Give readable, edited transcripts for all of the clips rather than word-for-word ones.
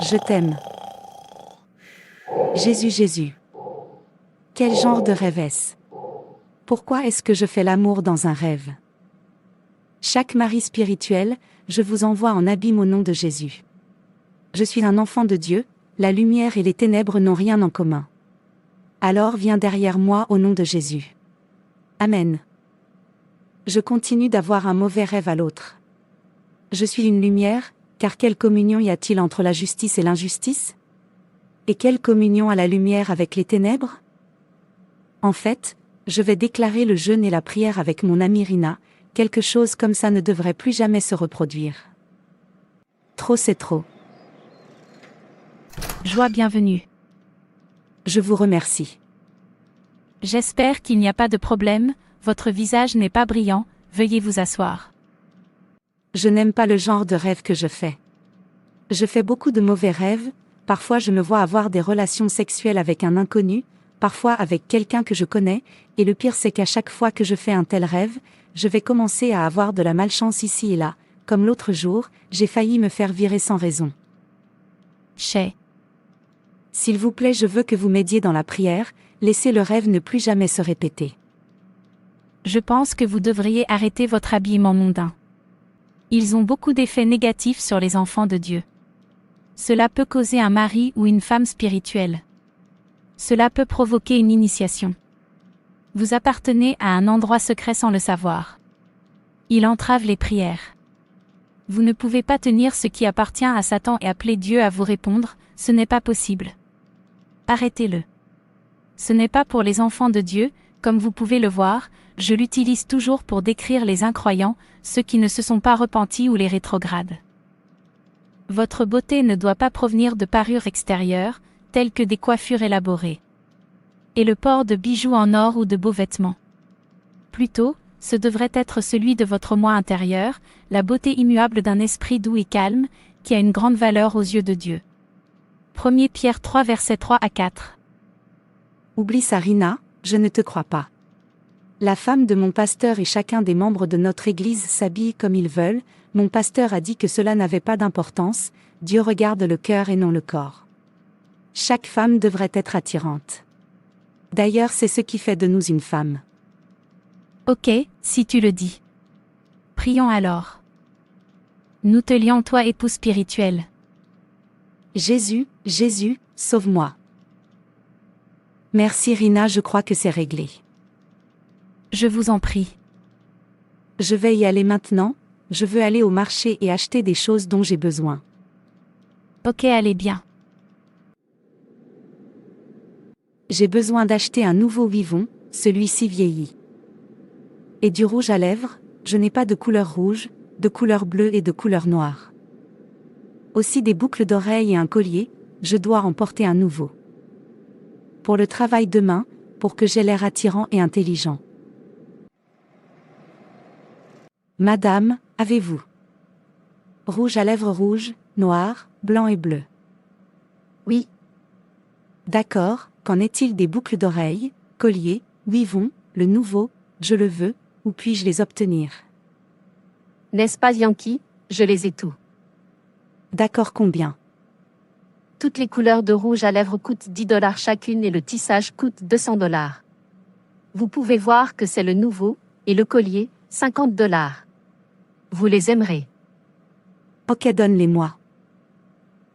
Je t'aime. Jésus, Jésus. Quel genre de rêve est-ce? Pourquoi est-ce que je fais l'amour dans un rêve? Chaque mari spirituel, je vous envoie en abîme au nom de Jésus. Je suis un enfant de Dieu, la lumière et les ténèbres n'ont rien en commun. Alors viens derrière moi au nom de Jésus. Amen. Je continue d'avoir un mauvais rêve à l'autre. Je suis une lumière, car quelle communion y a-t-il entre la justice et l'injustice? Et quelle communion a la lumière avec les ténèbres? En fait, je vais déclarer le jeûne et la prière avec mon amie Rina, quelque chose comme ça ne devrait plus jamais se reproduire. Trop c'est trop. Joie, bienvenue. Je vous remercie. J'espère qu'il n'y a pas de problème, votre visage n'est pas brillant, veuillez vous asseoir. Je n'aime pas le genre de rêve que je fais. Je fais beaucoup de mauvais rêves, parfois je me vois avoir des relations sexuelles avec un inconnu, parfois avec quelqu'un que je connais, et le pire c'est qu'à chaque fois que je fais un tel rêve, je vais commencer à avoir de la malchance ici et là, comme l'autre jour, j'ai failli me faire virer sans raison. Chez. S'il vous plaît, je veux que vous m'aidiez dans la prière, laissez le rêve ne plus jamais se répéter. Je pense que vous devriez arrêter votre habillement mondain. Ils ont beaucoup d'effets négatifs sur les enfants de Dieu. Cela peut causer un mari ou une femme spirituelle. Cela peut provoquer une initiation. Vous appartenez à un endroit secret sans le savoir. Il entrave les prières. Vous ne pouvez pas tenir ce qui appartient à Satan et appeler Dieu à vous répondre, ce n'est pas possible. Arrêtez-le. Ce n'est pas pour les enfants de Dieu, comme vous pouvez le voir, je l'utilise toujours pour décrire les incroyants, ceux qui ne se sont pas repentis ou les rétrogrades. Votre beauté ne doit pas provenir de parures extérieures, telles que des coiffures élaborées. Et le port de bijoux en or ou de beaux vêtements. Plutôt, ce devrait être celui de votre moi intérieur, la beauté immuable d'un esprit doux et calme, qui a une grande valeur aux yeux de Dieu. 1 Pierre 3 versets 3 à 4. Oublie ça Rina, je ne te crois pas. La femme de mon pasteur et chacun des membres de notre église s'habillent comme ils veulent, mon pasteur a dit que cela n'avait pas d'importance, Dieu regarde le cœur et non le corps. Chaque femme devrait être attirante. D'ailleurs c'est ce qui fait de nous une femme. Ok, si tu le dis. Prions alors. Nous te lions toi époux spirituel. Jésus, Jésus, sauve-moi. Merci Rina, je crois que c'est réglé. Je vous en prie. Je vais y aller maintenant, je veux aller au marché et acheter des choses dont j'ai besoin. Ok, allez bien. J'ai besoin d'acheter un nouveau vivon, celui-ci vieillit. Et du rouge à lèvres, je n'ai pas de couleur rouge, de couleur bleue et de couleur noire. Aussi des boucles d'oreilles et un collier, je dois en porter un nouveau. Pour le travail demain, pour que j'aie l'air attirant et intelligent. Madame, avez-vous rouge à lèvres rouge, noir, blanc et bleu? Oui. D'accord, qu'en est-il des boucles d'oreilles, collier, vivon, le nouveau, je le veux, où puis-je les obtenir? N'est-ce pas Yankee, je les ai tous. D'accord, combien? Toutes les couleurs de rouge à lèvres coûtent $10 chacune et le tissage coûte $200. Vous pouvez voir que c'est le nouveau, et le collier, $50. Vous les aimerez. Ok, donne-les-moi.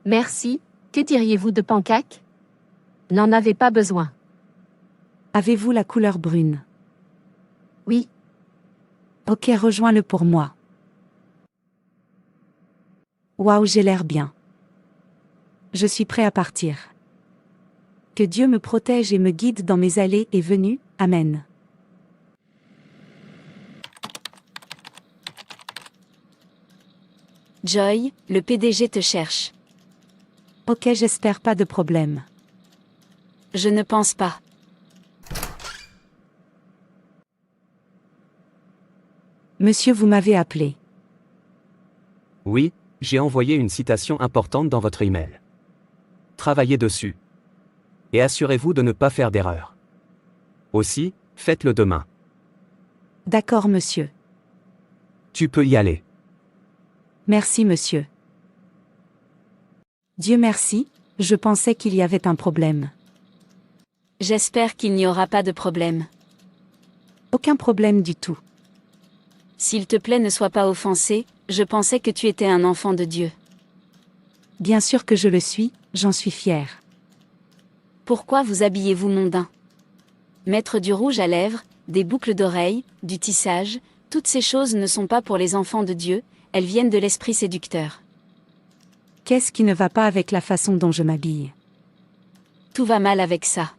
Merci, que diriez-vous de pancaques? N'en avez pas besoin. Avez-vous la couleur brune? Oui. Ok, rejoins-le pour moi. Waouh, j'ai l'air bien. Je suis prêt à partir. Que Dieu me protège et me guide dans mes allées et venues, Amen. Joy, le PDG te cherche. Ok, j'espère pas de problème. Je ne pense pas. Monsieur, vous m'avez appelé. Oui, j'ai envoyé une citation importante dans votre email. Travaillez dessus. Et assurez-vous de ne pas faire d'erreur. Aussi, faites-le demain. D'accord, monsieur. Tu peux y aller. Merci, monsieur. Dieu merci, je pensais qu'il y avait un problème. J'espère qu'il n'y aura pas de problème. Aucun problème du tout. S'il te plaît, ne sois pas offensé, je pensais que tu étais un enfant de Dieu. Bien sûr que je le suis, j'en suis fière. Pourquoi vous habillez-vous mondain? Mettre du rouge à lèvres, des boucles d'oreilles, du tissage, toutes ces choses ne sont pas pour les enfants de Dieu, elles viennent de l'esprit séducteur. Qu'est-ce qui ne va pas avec la façon dont je m'habille? Tout va mal avec ça.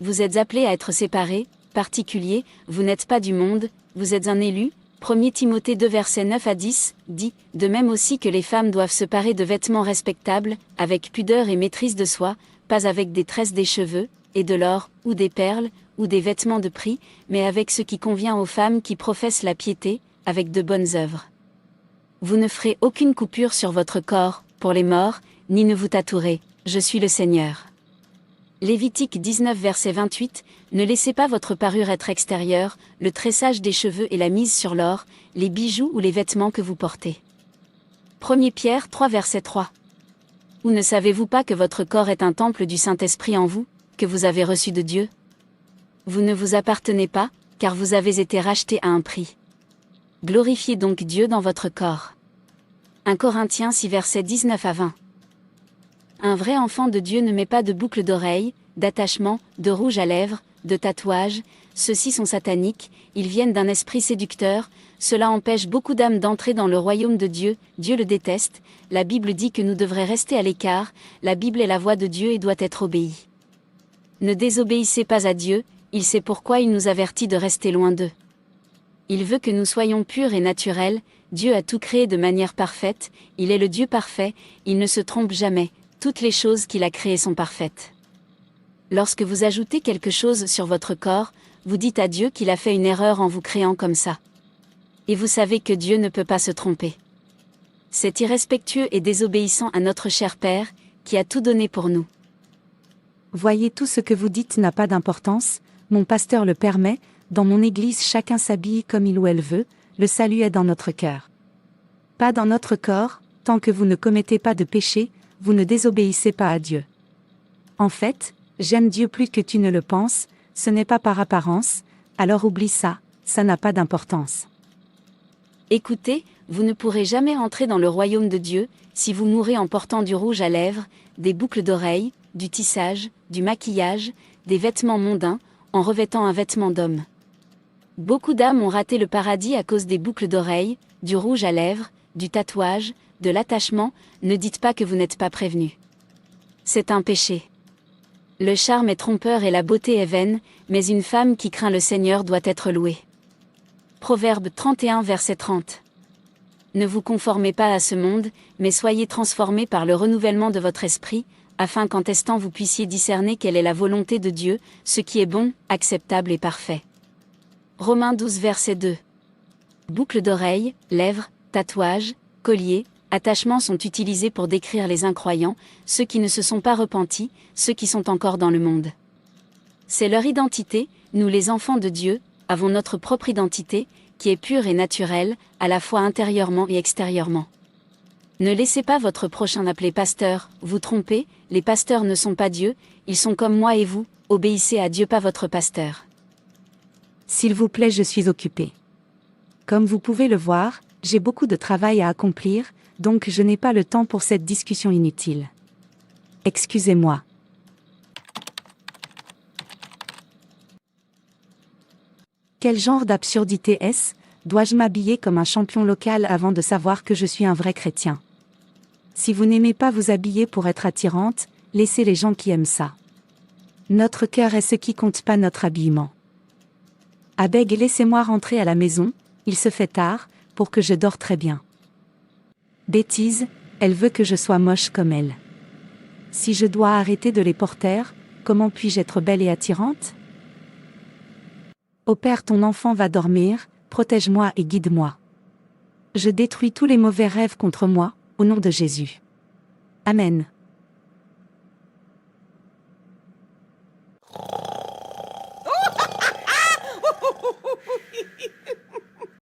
Vous êtes appelés à être séparés, particuliers, vous n'êtes pas du monde, vous êtes un élu. 1 Timothée 2 versets 9 à 10, dit, de même aussi que les femmes doivent se parer de vêtements respectables, avec pudeur et maîtrise de soi, pas avec des tresses des cheveux, et de l'or, ou des perles, ou des vêtements de prix, mais avec ce qui convient aux femmes qui professent la piété, avec de bonnes œuvres. Vous ne ferez aucune coupure sur votre corps, pour les morts, ni ne vous tatouerez, je suis le Seigneur. Lévitique 19 verset 28, ne laissez pas votre parure être extérieure, le tressage des cheveux et la mise sur l'or, les bijoux ou les vêtements que vous portez. 1 Pierre 3 verset 3. Ou ne savez-vous pas que votre corps est un temple du Saint-Esprit en vous, que vous avez reçu de Dieu? Vous ne vous appartenez pas, car vous avez été rachetés à un prix. Glorifiez donc Dieu dans votre corps. 1 Corinthiens 6 versets 19 à 20. Un vrai enfant de Dieu ne met pas de boucles d'oreilles, d'attachements, de rouge à lèvres, de tatouages, ceux-ci sont sataniques, ils viennent d'un esprit séducteur, cela empêche beaucoup d'âmes d'entrer dans le royaume de Dieu, Dieu le déteste, la Bible dit que nous devrions rester à l'écart, la Bible est la voix de Dieu et doit être obéie. Ne désobéissez pas à Dieu, il sait pourquoi il nous avertit de rester loin d'eux. Il veut que nous soyons purs et naturels, Dieu a tout créé de manière parfaite, il est le Dieu parfait, il ne se trompe jamais, toutes les choses qu'il a créées sont parfaites. Lorsque vous ajoutez quelque chose sur votre corps, vous dites à Dieu qu'il a fait une erreur en vous créant comme ça. Et vous savez que Dieu ne peut pas se tromper. C'est irrespectueux et désobéissant à notre cher Père, qui a tout donné pour nous. Voyez, tout ce que vous dites n'a pas d'importance, mon pasteur le permet, dans mon église chacun s'habille comme il ou elle veut, le salut est dans notre cœur. Pas dans notre corps, tant que vous ne commettez pas de péché, vous ne désobéissez pas à Dieu. En fait, j'aime Dieu plus que tu ne le penses, ce n'est pas par apparence, alors oublie ça, ça n'a pas d'importance. Écoutez, vous ne pourrez jamais entrer dans le royaume de Dieu, si vous mourrez en portant du rouge à lèvres, des boucles d'oreilles, du tissage, du maquillage, des vêtements mondains, en revêtant un vêtement d'homme. Beaucoup d'âmes ont raté le paradis à cause des boucles d'oreilles, du rouge à lèvres, du tatouage, de l'attachement, ne dites pas que vous n'êtes pas prévenus. C'est un péché. Le charme est trompeur et la beauté est vaine, mais une femme qui craint le Seigneur doit être louée. Proverbe 31 verset 30. Ne vous conformez pas à ce monde, mais soyez transformés par le renouvellement de votre esprit, afin qu'en testant vous puissiez discerner quelle est la volonté de Dieu, ce qui est bon, acceptable et parfait. Romains 12 verset 2. Boucles d'oreilles, lèvres, tatouages, colliers, attachements sont utilisés pour décrire les incroyants, ceux qui ne se sont pas repentis, ceux qui sont encore dans le monde. C'est leur identité, nous les enfants de Dieu, avons notre propre identité, qui est pure et naturelle, à la fois intérieurement et extérieurement. Ne laissez pas votre prochain appeler pasteur, vous tromper, les pasteurs ne sont pas Dieu, ils sont comme moi et vous, obéissez à Dieu pas votre pasteur. S'il vous plaît, je suis occupée. Comme vous pouvez le voir, j'ai beaucoup de travail à accomplir, donc je n'ai pas le temps pour cette discussion inutile. Excusez-moi. Quel genre d'absurdité est-ce? Dois-je m'habiller comme un champion local avant de savoir que je suis un vrai chrétien? Si vous n'aimez pas vous habiller pour être attirante, laissez les gens qui aiment ça. Notre cœur est ce qui compte, pas notre habillement. Abeg, laissez-moi rentrer à la maison, il se fait tard, pour que je dors très bien. Bêtise, elle veut que je sois moche comme elle. Si je dois arrêter de les porter, comment puis-je être belle et attirante? Ô Père, ton enfant va dormir, protège-moi et guide-moi. Je détruis tous les mauvais rêves contre moi, au nom de Jésus. Amen.